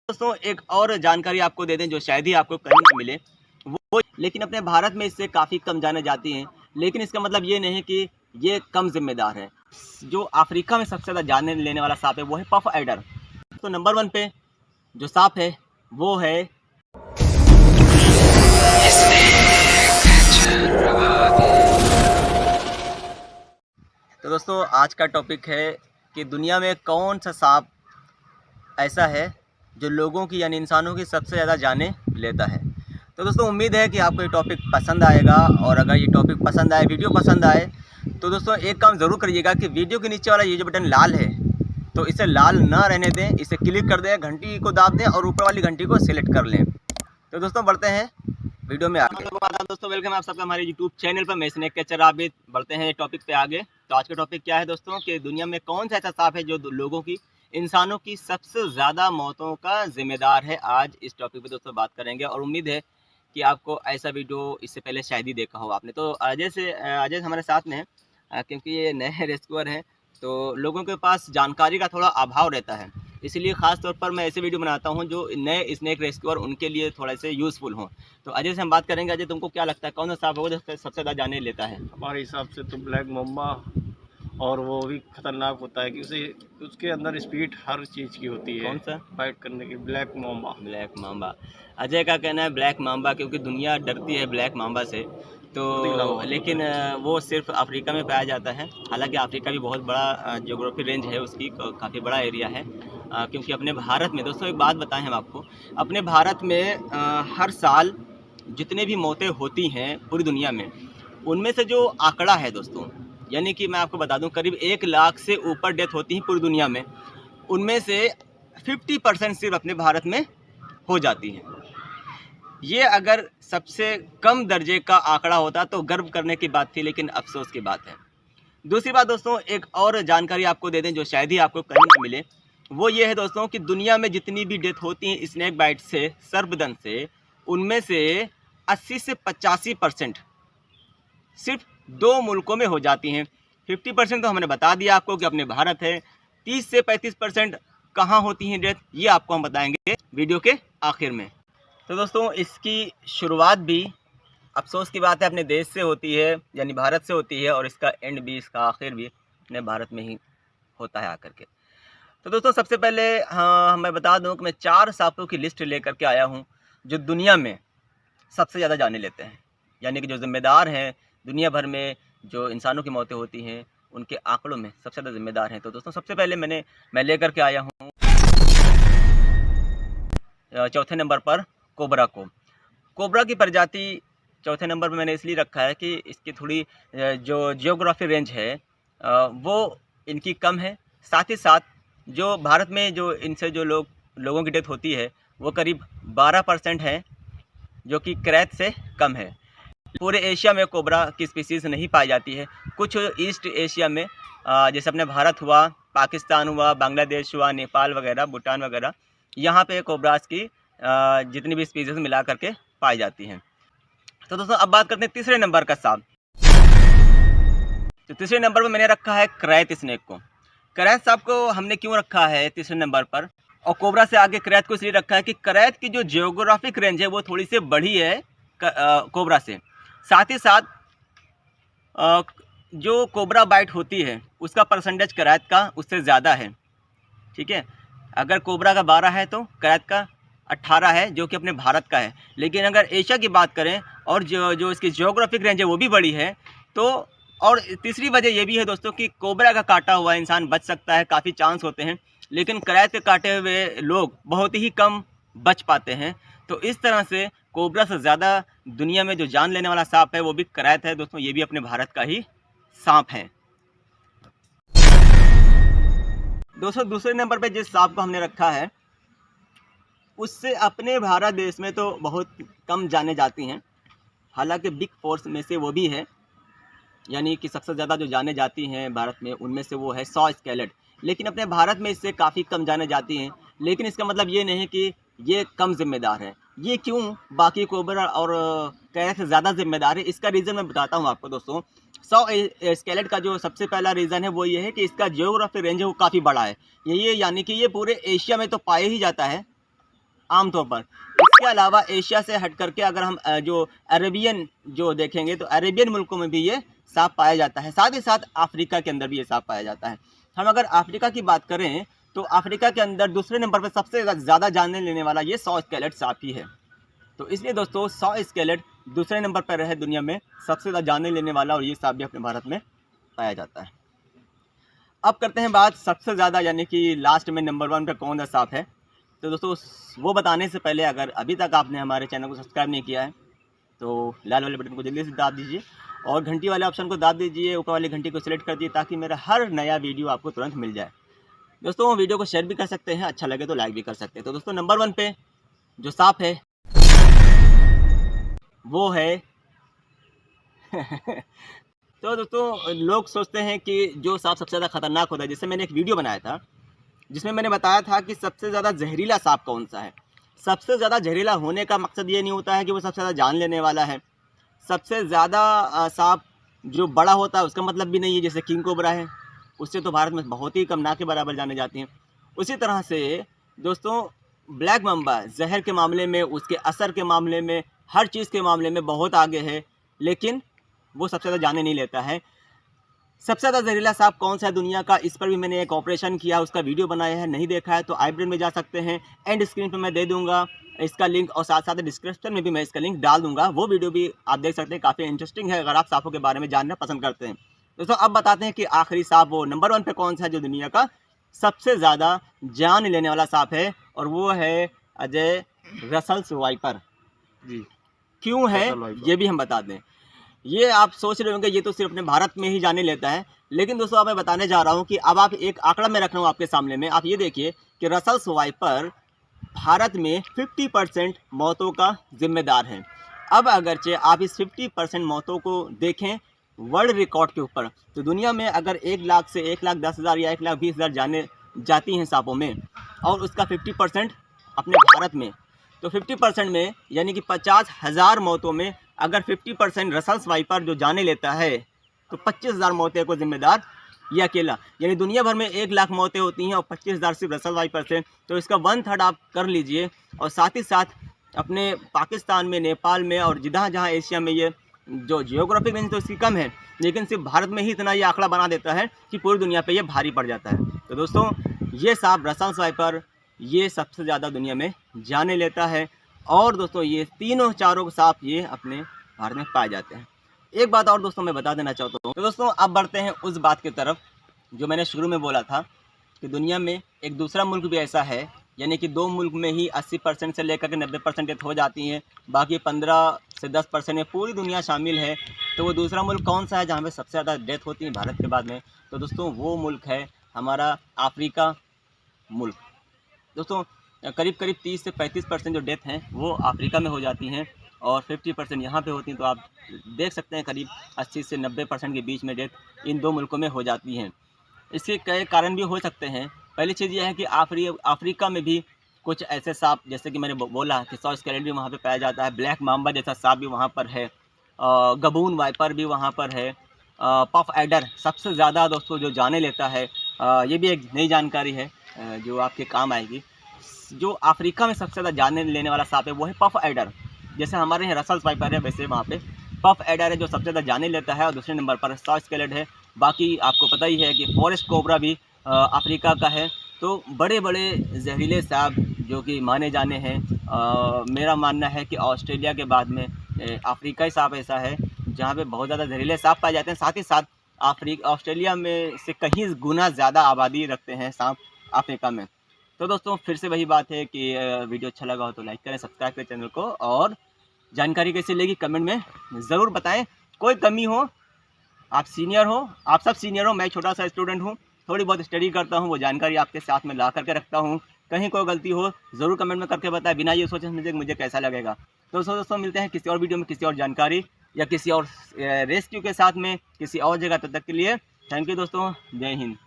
दोस्तों एक और जानकारी आपको दे दें जो शायद ही आपको कहीं ना मिले, वो लेकिन अपने भारत में इससे काफ़ी कम जाने जाती हैं। लेकिन इसका मतलब ये नहीं कि ये कम जिम्मेदार है। जो अफ्रीका में सबसे ज़्यादा जान लेने वाला सांप है वो है पफ एडर। तो नंबर 1 पे जो सांप है वो है तो दोस्तों आज का टॉपिक है कि दुनिया में कौन सा सांप ऐसा है जो लोगों की यानी इंसानों की सबसे ज़्यादा जानें लेता है। तो दोस्तों उम्मीद है कि आपको ये टॉपिक पसंद आएगा, और अगर ये टॉपिक पसंद आए, वीडियो पसंद आए, तो दोस्तों एक काम ज़रूर करिएगा कि वीडियो के नीचे वाला ये जो बटन लाल है तो इसे लाल ना रहने दें, इसे क्लिक कर दें, घंटी को दाब दें और ऊपर वाली घंटी को सिलेक्ट कर लें। तो दोस्तों बढ़ते हैं वीडियो में आगे। दोस्तों वेलकम आप सबका हमारे यूट्यूब चैनल पर। मैं स्नेक कैचर आबिद। बढ़ते हैं टॉपिक पे आगे। तो आज का टॉपिक क्या है दोस्तों कि दुनिया में कौन सा ऐसा सांप है जो लोगों की, इंसानों की सबसे ज़्यादा मौतों का जिम्मेदार है। आज इस टॉपिक पे दोस्तों बात करेंगे और उम्मीद है कि आपको ऐसा वीडियो इससे पहले शायद ही देखा हो आपने। तो अजय हमारे साथ में है, क्योंकि ये नए रेस्क्यूअर हैं तो लोगों के पास जानकारी का थोड़ा अभाव रहता है, इसलिए ख़ास तौर पर मैं ऐसे वीडियो बनाता हूं जो नए स्नेक रेस्क्यूअर उनके लिए थोड़ा से यूज़फुल हों। तो अजय से हम बात करेंगे। अजय, तुमको क्या लगता है कौन सा सांप होगा जो सबसे ज़्यादा जाने लेता है? हमारे हिसाब से तो ब्लैक मम्बा, और वो भी खतरनाक होता है कि उसके अंदर स्पीड हर चीज़ की होती है। कौन सा? फाइट करने की। Black Mamba. Black Mamba. Ajay का कहना है ब्लैक मांबा, क्योंकि दुनिया डरती है ब्लैक मांबा से। तो लेकिन वो सिर्फ अफ्रीका में पाया जाता है। हालांकि अफ्रीका भी बहुत बड़ा ज्योग्राफी रेंज है उसकी, काफ़ी बड़ा एरिया है। क्योंकि अपने भारत में दोस्तों एक बात बताएं हम आपको, अपने भारत में हर साल जितने भी मौतें होती हैं पूरी दुनिया में, उनमें से जो आंकड़ा है दोस्तों, यानी कि मैं आपको बता दूं करीब 1 लाख से ऊपर डेथ होती हैं पूरी दुनिया में, उनमें से 50% सिर्फ अपने भारत में हो जाती हैं। ये अगर सबसे कम दर्जे का आंकड़ा होता तो गर्व करने की बात थी, लेकिन अफसोस की बात है। दूसरी बात दोस्तों एक और जानकारी आपको दे दें जो शायद ही आपको कहीं ना मिले, वो ये है दोस्तों कि दुनिया में जितनी भी डेथ होती हैं स्नेक बाइट से, सर्पदंश से, उनमें से 80 से 85% सिर्फ 2 मुल्कों में हो जाती हैं। 50% तो हमने बता दिया आपको कि अपने भारत है। 30 से 35% कहाँ होती हैं डेथ, ये आपको हम बताएंगे वीडियो के आखिर में। तो दोस्तों इसकी शुरुआत भी अफसोस की बात है अपने देश से होती है, यानी भारत से होती है, और इसका एंड भी, इसका आखिर भी अपने भारत में ही होता है आकर के। तो दोस्तों सबसे पहले हाँ मैं बता दूं कि मैं 4 सांपों की लिस्ट लेकर के आया हूं जो दुनिया में सबसे ज़्यादा जाने लेते हैं, यानी कि जो जिम्मेदार हैं दुनिया भर में जो इंसानों की मौतें होती हैं उनके आंकड़ों में सबसे ज़्यादा जिम्मेदार हैं। तो दोस्तों सबसे पहले मैं लेकर के आया हूँ चौथे नंबर पर कोबरा को। कोबरा की प्रजाति चौथे नंबर पर मैंने इसलिए रखा है कि इसकी थोड़ी जो जियोग्राफी रेंज है वो इनकी कम है। साथ ही साथ जो भारत में जो इनसे जो लोगों की डेथ होती है वो करीब 12% है, जो कि क्रैत से कम है। पूरे एशिया में कोबरा की स्पीसीज़ नहीं पाई जाती है। कुछ ईस्ट एशिया में जैसे अपने भारत हुआ, पाकिस्तान हुआ, बांग्लादेश हुआ, नेपाल वगैरह, भूटान वगैरह, यहाँ पे कोबरास की जितनी भी स्पीसीज़ मिला करके पाई जाती हैं। तो दोस्तों अब बात करते हैं तीसरे नंबर का सांप। तो तीसरे नंबर पर मैंने रखा है क्रैत स्नेक को। क्रैत सांप को हमने क्यों रखा है तीसरे नंबर पर, और कोबरा से आगे क्रैत को इसलिए रखा है कि क्रैत की जो जियोग्राफिक रेंज है वो थोड़ी सी बड़ी है कोबरा से। साथ ही साथ जो कोबरा बाइट होती है उसका परसेंटेज क्रैत का उससे ज़्यादा है। ठीक है, अगर कोबरा का 12 है तो क्रैत का 18 है, जो कि अपने भारत का है। लेकिन अगर एशिया की बात करें और जो इसकी जियोग्राफिक रेंज है वो भी बड़ी है। तो और तीसरी वजह ये भी है दोस्तों कि कोबरा का काटा हुआ इंसान बच सकता है, काफ़ी चांस होते हैं, लेकिन क्रैत के काटे हुए लोग बहुत ही कम बच पाते हैं। तो इस तरह से कोबरा से ज़्यादा दुनिया में जो जान लेने वाला सांप है वो भी क्रैत है दोस्तों, ये भी अपने भारत का ही सांप है। दोस्तों दूसरे नंबर पे जिस सांप को हमने रखा है उससे अपने भारत देश में तो बहुत कम जाने जाती हैं। हालांकि बिग फोर्स में से वो भी है, यानी कि सबसे ज़्यादा जो जाने जाती हैं भारत में उनमें से वो है सॉ स्केलेट। लेकिन अपने भारत में इससे काफ़ी कम जाने जाती हैं। लेकिन इसका मतलब ये नहीं कि ये कम जिम्मेदार है। ये क्यों बाकी कोबरा और क्रैत से ज़्यादा जिम्मेदार है, इसका रीज़न मैं बताता हूँ आपको दोस्तों। सॉ स्केलेट का जो सबसे पहला रीज़न है वो ये है कि इसका जियोग्राफिक रेंज है वो काफ़ी बड़ा है। ये यानी कि ये पूरे एशिया में तो पाया ही जाता है, आमतौर पर। इसके अलावा एशिया से हट करके अगर हम जो अरेबियन जो देखेंगे तो अरेबियन मुल्कों में भी ये सांप पाया जाता है, साथ ही साथ अफ्रीका के अंदर भी ये सांप पाया जाता है। हम अगर अफ्रीका की बात करें तो अफ्रीका के अंदर दूसरे नंबर पर सबसे ज़्यादा जान लेने वाला ये 100 स्केलेट सांप ही है। तो इसलिए दोस्तों 100 स्केलेट दूसरे नंबर पर है दुनिया में सबसे ज़्यादा जान लेने वाला, और ये सांप भी अपने भारत में पाया जाता है। अब करते हैं बात सबसे ज़्यादा यानी कि लास्ट में नंबर 1 पर कौन सा सांप है। तो दोस्तों वो बताने से पहले अगर अभी तक आपने हमारे चैनल को सब्सक्राइब नहीं किया है तो लाल वाले बटन को जल्दी से दाब दीजिए और घंटी वाले ऑप्शन को दाब दीजिए, ऊपर वाली घंटी को सिलेक्ट कर दीजिए ताकि मेरा हर नया वीडियो आपको तुरंत मिल जाए। दोस्तों वीडियो को शेयर भी कर सकते हैं, अच्छा लगे तो लाइक भी कर सकते हैं। तो दोस्तों नंबर 1 पे जो सांप है वो है तो दोस्तों लोग सोचते हैं कि जो सांप सबसे ज़्यादा खतरनाक होता है, जिससे मैंने एक वीडियो बनाया था जिसमें मैंने बताया था कि सबसे ज़्यादा जहरीला सांप कौन सा है। सबसे ज़्यादा जहरीला होने का मकसद ये नहीं होता है कि वो सबसे ज़्यादा जान लेने वाला है। सबसे ज़्यादा सांप जो बड़ा होता है उसका मतलब भी नहीं है, जैसे किंग कोबरा है, उससे तो भारत में बहुत ही कम ना के बराबर जाने जाती हैं। उसी तरह से दोस्तों ब्लैक मम्बा जहर के मामले में, उसके असर के मामले में, हर चीज़ के मामले में बहुत आगे है, लेकिन वो सबसे ज़्यादा जाने नहीं लेता है। सबसे ज़्यादा जहरीला सांप कौन सा है दुनिया का, इस पर भी मैंने एक ऑपरेशन किया, उसका वीडियो बनाया है, नहीं देखा है तो आई बटन में जा सकते हैं, एंड स्क्रीन पर मैं दे दूंगा इसका लिंक, और साथ साथ डिस्क्रिप्शन में भी मैं इसका लिंक डाल दूंगा। वो वीडियो भी आप देख सकते हैं, काफ़ी इंटरेस्टिंग है अगर आप सांपों के बारे में जानना पसंद करते हैं। दोस्तों अब बताते हैं कि आखिरी सांप वो नंबर 1 पे कौन सा है जो दुनिया का सबसे ज़्यादा जान लेने वाला सांप है, और वो है अजय रसल्स वाइपर जी। क्यों है ये भी हम बता दें। ये आप सोच रहे होंगे ये तो सिर्फ अपने भारत में ही जाने लेता है, लेकिन दोस्तों अब मैं बताने जा रहा हूँ कि अब आप एक आंकड़ा मैं रख रहा हूँ आपके सामने में, आप ये देखिए कि रसल्स वाइपर भारत में 50% मौतों का जिम्मेदार है। अब अगरचे आप इस 50% मौतों को देखें वर्ल्ड रिकॉर्ड के ऊपर, तो दुनिया में अगर 1 लाख से 1,10,000 या 1,20,000 जाने जाती हैं सांपों में, और उसका 50% अपने भारत में, तो 50% में यानी कि 50,000 मौतों में अगर 50% रसल्स वाइपर जो जाने लेता है तो 25,000 मौतें को जिम्मेदार ये अकेला। यानी दुनिया भर में 1 लाख मौतें होती हैं और 25,000 सिर्फ रसल्स वाइपर से, तो इसका 1/3 आप कर लीजिए। और साथ ही साथ अपने पाकिस्तान में, नेपाल में और जहाँ जहाँ एशिया में ये जो जियोग्राफिक रेंज तो इसकी कम है, लेकिन सिर्फ भारत में ही इतना ये आंकड़ा बना देता है कि पूरी दुनिया पे ये भारी पड़ जाता है। तो दोस्तों ये सांप रसल्स वाइपर ये सबसे ज़्यादा दुनिया में जाने लेता है, और दोस्तों ये तीनों चारों सांप ये अपने भारत में पाए जाते हैं। एक बात और दोस्तों मैं बता देना चाहता हूँ। तो दोस्तों अब बढ़ते हैं उस बात की तरफ जो मैंने शुरू में बोला था कि दुनिया में एक दूसरा मुल्क भी ऐसा है, यानी कि 2 मुल्क में ही 80% से लेकर के 90% डेथ हो जाती हैं, बाकी 15 से 10% में पूरी दुनिया शामिल है। तो वो दूसरा मुल्क कौन सा है जहाँ पे सबसे ज़्यादा डेथ होती है भारत के बाद में? तो दोस्तों वो मुल्क है हमारा अफ्रीका मुल्क। दोस्तों करीब 30 से 35% जो डेथ हैं वो अफ्रीका में हो जाती हैं और 50% यहाँ पे होती हैं। तो आप देख सकते हैं करीब 80 से 90% के बीच में डेथ इन 2 मुल्कों में हो जाती हैं। इसके कई कारण भी हो सकते हैं। पहली चीज़ यह है कि अफ्रीका में भी कुछ ऐसे सांप, जैसे कि मैंने बोला कि 100 स्केलेट भी वहाँ पे पाया जाता है, ब्लैक माम्बा जैसा सांप भी वहाँ पर है, गबून वाइपर भी वहाँ पर है, पफ एडर सबसे ज़्यादा दोस्तों जो जाने लेता है। ये भी एक नई जानकारी है जो आपके काम आएगी। जो अफ्रीका में सबसे ज़्यादा जाने लेने वाला सांप है वो है पफ एडर। जैसे हमारे यहाँ रसल्स वाइपर है, वैसे वहाँ पे पफ एडर है जो सबसे ज़्यादा जाने लेता है, और दूसरे नंबर पर 100 स्केलेट है। बाकी आपको पता ही है कि फॉरेस्ट कोबरा भी अफ्रीका का है। तो बड़े बड़े जहरीले सांप जो कि माने जाने हैं, मेरा मानना है कि ऑस्ट्रेलिया के बाद में अफ्रीकाई सांप ऐसा है जहाँ पे बहुत ज़्यादा जहरीले सांप पाए जाते हैं। साथ ही साथ ऑस्ट्रेलिया में से कहीं गुना ज़्यादा आबादी रखते हैं सांप अफ्रीका में। तो दोस्तों फिर से वही बात है कि वीडियो अच्छा लगा हो तो लाइक करें, सब्सक्राइब करें चैनल को, और जानकारी कैसी लगी कमेंट में ज़रूर बताएं। कोई कमी हो, आप सीनियर हो, आप सब सीनियर हो, मैं छोटा सा स्टूडेंट हूँ, थोड़ी बहुत स्टडी करता हूँ, वो जानकारी आपके साथ में ला करके रखता हूँ। कहीं कोई गलती हो ज़रूर कमेंट में करके बताएं, बिना ये सोचे समझे मुझे कैसा लगेगा। तो दोस्तों मिलते हैं किसी और वीडियो में किसी और जानकारी या किसी और रेस्क्यू के साथ में किसी और जगह। तब तक के लिए थैंक यू दोस्तों, जय हिंद।